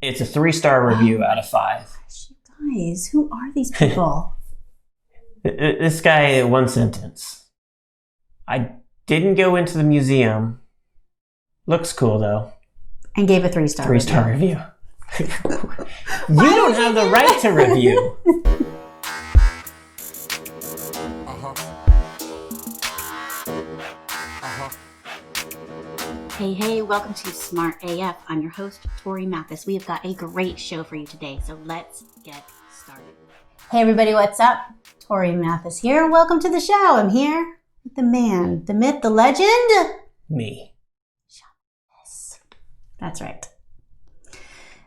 It's a 3-star review out of 5. Guys, who are these people? This guy, one sentence. I didn't go into the museum. Looks cool, though. And gave a 3-star 3-star review. You don't have the right to review. Hey, welcome to Smart AF. I'm your host, Torie Mathis. We have got a great show for you today, so let's get started. Hey everybody, what's up? Torie Mathis here. Welcome to the show. I'm here with the man, the myth, the legend. Me. That's right.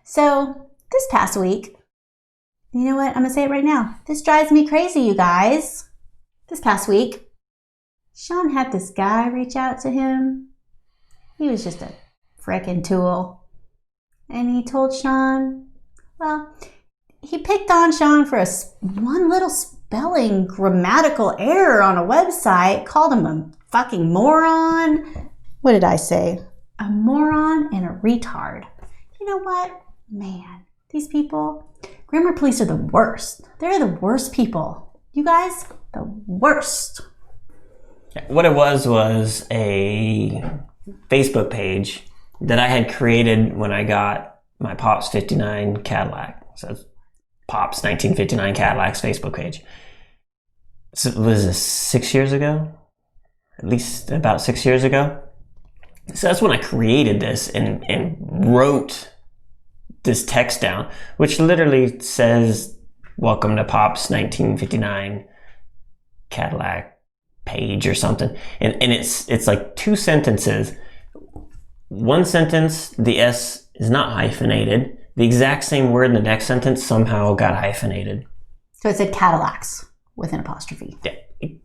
So, this past week, you know what? I'm going to say it right now. This drives me crazy, you guys. This past week, Sean had this guy reach out to him. He was just a frickin' tool. And he told Sean, well, he picked on Sean for one little spelling grammatical error on a website, called him a fucking moron. What did I say? A moron and a retard. You know what? Man, these people, grammar police are the worst. They're the worst people. You guys, the worst. What it was a Facebook page that I had created when I got my Pops 59 Cadillac. So it's Pops 1959 Cadillac's Facebook page. So was this 6 years ago? At least about 6 years ago. So that's when I created this and wrote this text down, which literally says, "Welcome to Pops 1959 Cadillac page," or something. And it's like 2 sentences. One sentence, the S is not hyphenated. The exact same word in the next sentence somehow got hyphenated. So it said Cadillacs with an apostrophe. Yeah. It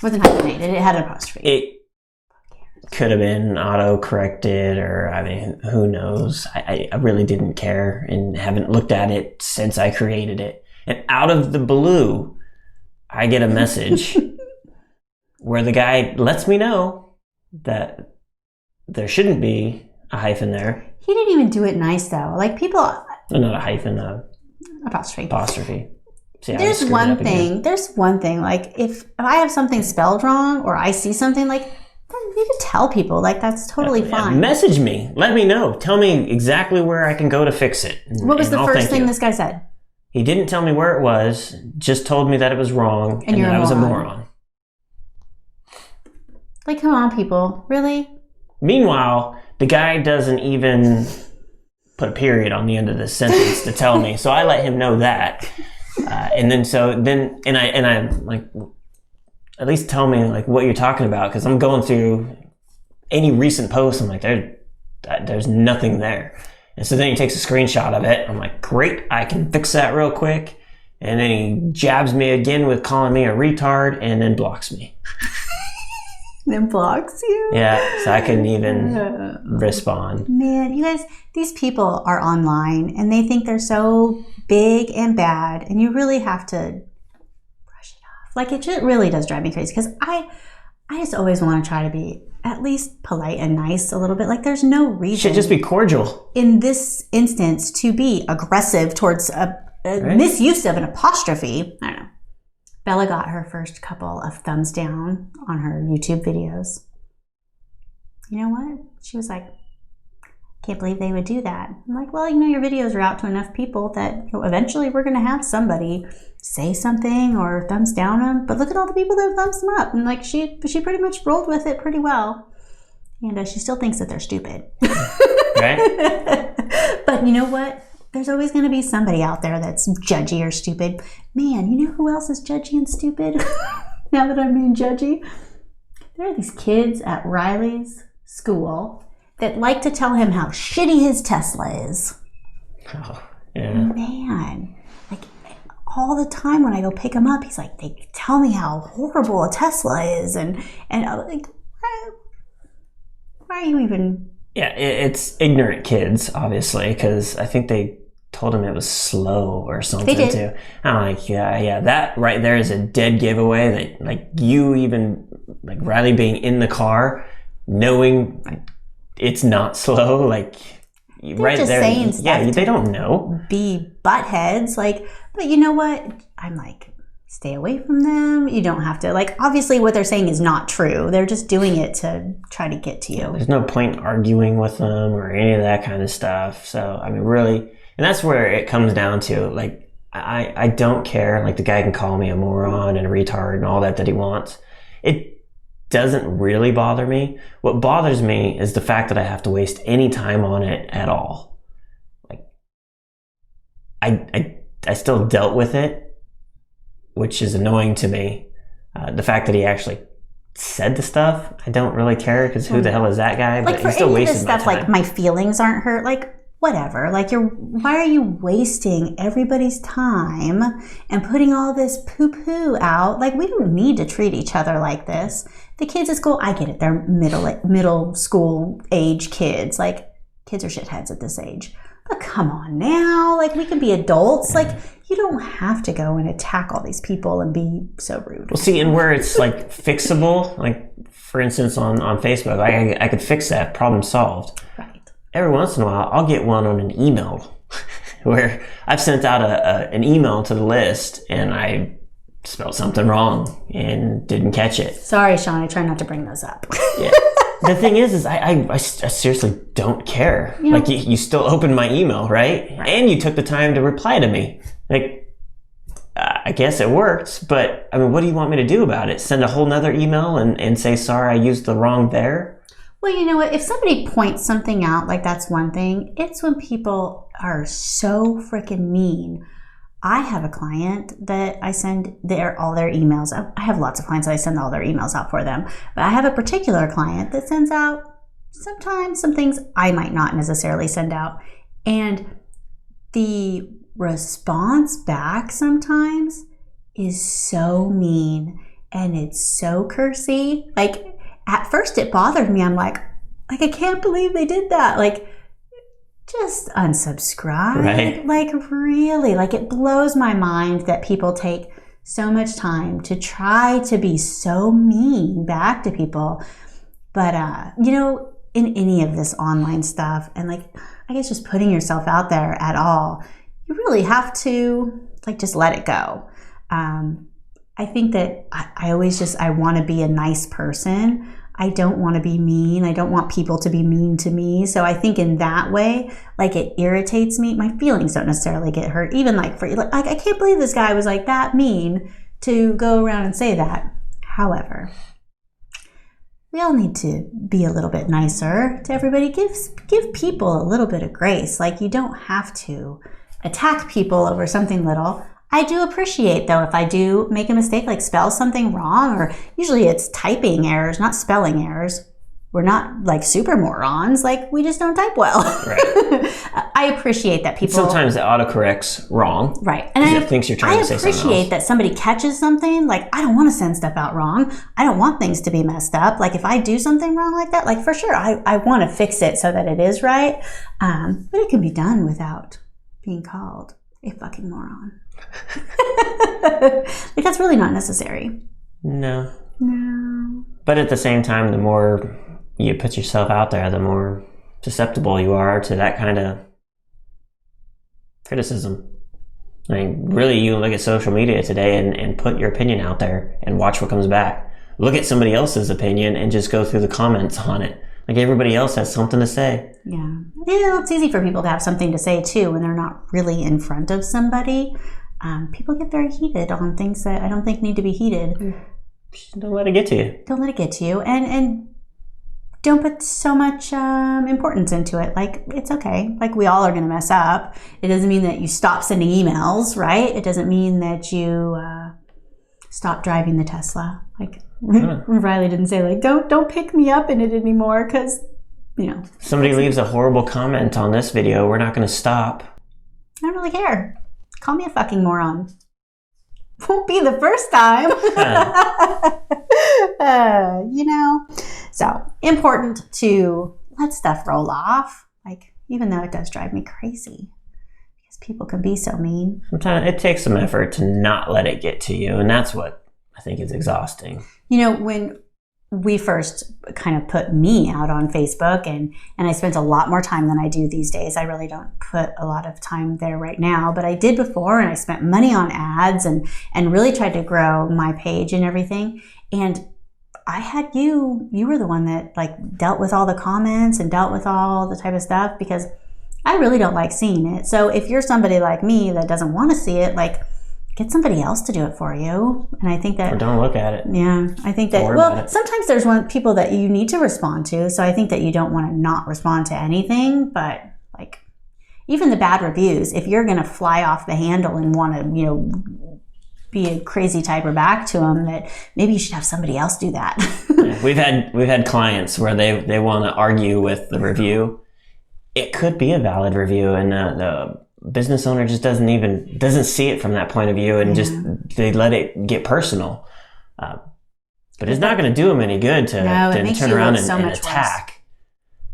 wasn't hyphenated, it had an apostrophe. It could have been auto-corrected, or I mean, who knows? I really didn't care and haven't looked at it since I created it. And out of the blue, I get a message where the guy lets me know that there shouldn't be a hyphen there. He didn't even do it nice though. Like people... Not a hyphen, apostrophe. See, there's one thing, like if I have something spelled wrong or I see something, like you can tell people, like that's totally fine. Message me, let me know, tell me exactly where I can go to fix it. What was the first thing this guy said? He didn't tell me where it was, just told me that it was wrong and that I was a moron. Like, come on, people, really? Meanwhile, the guy doesn't even put a period on the end of the sentence to tell me, so I let him know that. And I like, at least tell me like what you're talking about, because I'm going through any recent posts. I'm like, there's nothing there. And so then he takes a screenshot of it. I'm like, great, I can fix that real quick. And then he jabs me again with calling me a retard, and then blocks me. Then blocks you? Yeah, so I couldn't even respond. Man, you guys, these people are online and they think they're so big and bad, and you really have to brush it off. Like, it just really does drive me crazy, because I just always want to try to be at least polite and nice a little bit. Like, there's no reason. Should just be cordial. In this instance, to be aggressive towards a misuse of an apostrophe. I don't know. Bella got her first couple of thumbs down on her YouTube videos. You know what? She was like, can't believe they would do that. I'm like, well, your videos are out to enough people that eventually we're going to have somebody say something or thumbs down them. But look at all the people that have thumbs them up. And like, she pretty much rolled with it pretty well. And she still thinks that they're stupid. Right? But you know what? There's always going to be somebody out there that's judgy or stupid. Man, you know who else is judgy and stupid? Now that I'm being judgy. There are these kids at Riley's school that like to tell him how shitty his Tesla is. Oh, yeah. Man, like all the time when I go pick him up, he's like, they tell me how horrible a Tesla is. And I'm like, why are you even... Yeah, it's ignorant kids, obviously, because I think they told him it was slow or something too. I'm like, yeah, that right there is a dead giveaway that, like, you even, like, Riley being in the car, knowing it's not slow, like, right just there. saying stuff Yeah, to they don't know. be buttheads. Like, but you know what? I'm like, stay away from them. You don't have to. Like, obviously what they're saying is not true. They're just doing it to try to get to you. There's no point arguing with them or any of that kind of stuff. So, I mean, really, and that's where it comes down to. Like, I don't care. Like, the guy can call me a moron and a retard and all that he wants. It doesn't really bother me. What bothers me is the fact that I have to waste any time on it at all. Like, I still dealt with it, which is annoying to me. The fact that he actually said the stuff, I don't really care, because who the hell is that guy? Like, but for he still any of wasted this my stuff, time. like, my feelings aren't hurt. Like, whatever. Like, why are you wasting everybody's time and putting all this poo-poo out? Like, we don't need to treat each other like this. The kids at school, I get it. They're middle school age kids. Like, kids are shitheads at this age. But come on now. Like, we can be adults. Like, you don't have to go and attack all these people and be so rude. Well, see, and where it's like fixable, like, for instance, on Facebook, I could fix that, problem solved. Right. Every once in a while, I'll get one on an email where I've sent out an email to the list and I spelled something wrong and didn't catch it. Sorry, Sean. I try not to bring those up. Yeah. The thing is I seriously don't care. You know, like, you still opened my email, right? And you took the time to reply to me. Like, I guess it worked, but I mean, what do you want me to do about it? Send a whole nother email and say, sorry, I used the wrong there? Well, you know what? If somebody points something out, like, that's one thing. It's when people are so freaking mean. I have a client that I send all their emails. I have lots of clients that I send all their emails out for them. But I have a particular client that sends out sometimes some things I might not necessarily send out. And the response back sometimes is so mean and it's so cursy. Like, at first it bothered me. I'm like, I can't believe they did that. Like, just unsubscribe. Right. Like, really, like, it blows my mind that people take so much time to try to be so mean back to people. But, you know, in any of this online stuff, and, like, I guess just putting yourself out there at all, you really have to, like, just let it go. I think that I want to be a nice person. I don't want to be mean. I don't want people to be mean to me. So I think in that way, like, it irritates me. My feelings don't necessarily get hurt. Even like I can't believe this guy was like that mean to go around and say that. However, we all need to be a little bit nicer to everybody. Give people a little bit of grace. Like, you don't have to attack people over something little. I do appreciate, though, if I do make a mistake, like spell something wrong, or usually it's typing errors, not spelling errors. We're not like super morons. Like, we just don't type well. Right. I appreciate that people... Sometimes it autocorrects wrong. Right. And it thinks you're trying to say something else. I appreciate that somebody catches something. Like, I don't want to send stuff out wrong. I don't want things to be messed up. Like, if I do something wrong like that, like, for sure, I want to fix it so that it is right. But it can be done without being called a fucking moron. Like, that's really not necessary. No. No. But at the same time, the more you put yourself out there, the more susceptible you are to that kind of criticism. I mean, really, you look at social media today and put your opinion out there and watch what comes back. Look at somebody else's opinion and just go through the comments on it. Like, everybody else has something to say. Yeah. It's easy for people to have something to say, too, when they're not really in front of somebody. People get very heated on things that I don't think need to be heated. Don't let it get to you. Don't let it get to you. And don't put so much importance into it. Like, it's okay. Like, we all are going to mess up. It doesn't mean that you stop sending emails, right? It doesn't mean that you stop driving the Tesla. Like, Riley didn't say, like, don't pick me up in it anymore, because, you know. Somebody leaves a horrible comment on this video, we're not going to stop. I don't really care. Call me a fucking moron. Won't be the first time. You know? So, important to let stuff roll off. Like, even though it does drive me crazy. Because people can be so mean. Sometimes it takes some effort to not let it get to you. And that's what I think is exhausting. You know, when we first kind of put me out on Facebook, and I spent a lot more time than I do these days. I really don't put a lot of time there right now, but I did before, and I spent money on ads and really tried to grow my page and everything. And I had you were the one that like dealt with all the comments and dealt with all the type of stuff, because I really don't like seeing it. So if you're somebody like me that doesn't want to see it, like, get somebody else to do it for you. And I think that... Or don't look at it. Yeah, I think that... Well, sometimes there's people that you need to respond to, so I think that you don't want to not respond to anything, but, like, even the bad reviews, if you're going to fly off the handle and want to, you know, be a crazy typer back to them, that maybe you should have somebody else do that. Yeah, we've had clients where they want to argue with the review. It could be a valid review, and the business owner just doesn't see it from that point of view, and just they let it get personal. But it's not going to do them any good to turn around and attack.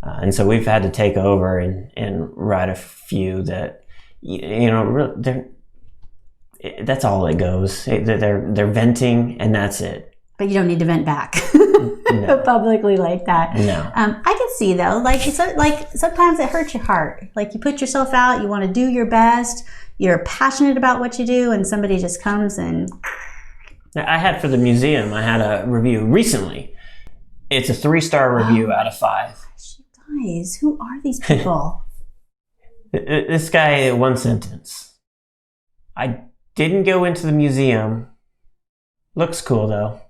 And so we've had to take over and write a few that, you know, that's all it goes. They're venting, and that's it. But you don't need to vent back No. publicly like that. No. I can see though, like sometimes it hurts your heart. Like you put yourself out, you want to do your best, you're passionate about what you do, and somebody just comes and... I had for the museum, I had a review recently. It's a 3-star review out of 5. Guys, who are these people? This guy, one sentence. I didn't go into the museum. Looks cool though.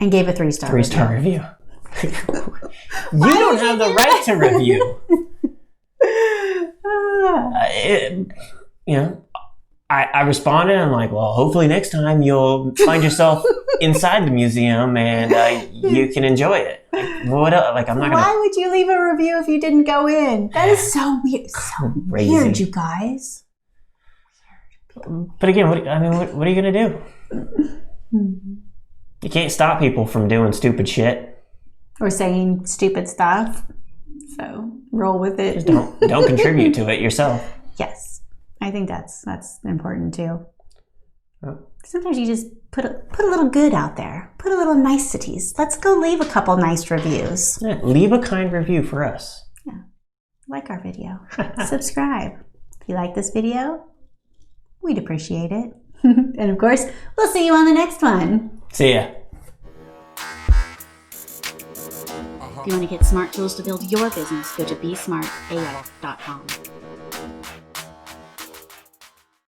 And gave a 3-star. 3-star review. You don't have the right to review. You know, I responded. I'm like, well, hopefully next time you'll find yourself inside the museum and you can enjoy it. Like, what else? Like, I'm not gonna. Why would you leave a review if you didn't go in? That is so weird. So weird, you guys. But again, what are you gonna do? You can't stop people from doing stupid shit or saying stupid stuff. So roll with it. Just don't contribute to it yourself. Yes, I think that's important too. Oh. Sometimes you just put a little good out there. Put a little niceties. Let's go leave a couple nice reviews. Yeah, leave a kind review for us. Yeah, like our video. Subscribe. If you like this video, we'd appreciate it. And of course, we'll see you on the next one. See ya. If you want to get smart tools to build your business, go to besmartaf.com.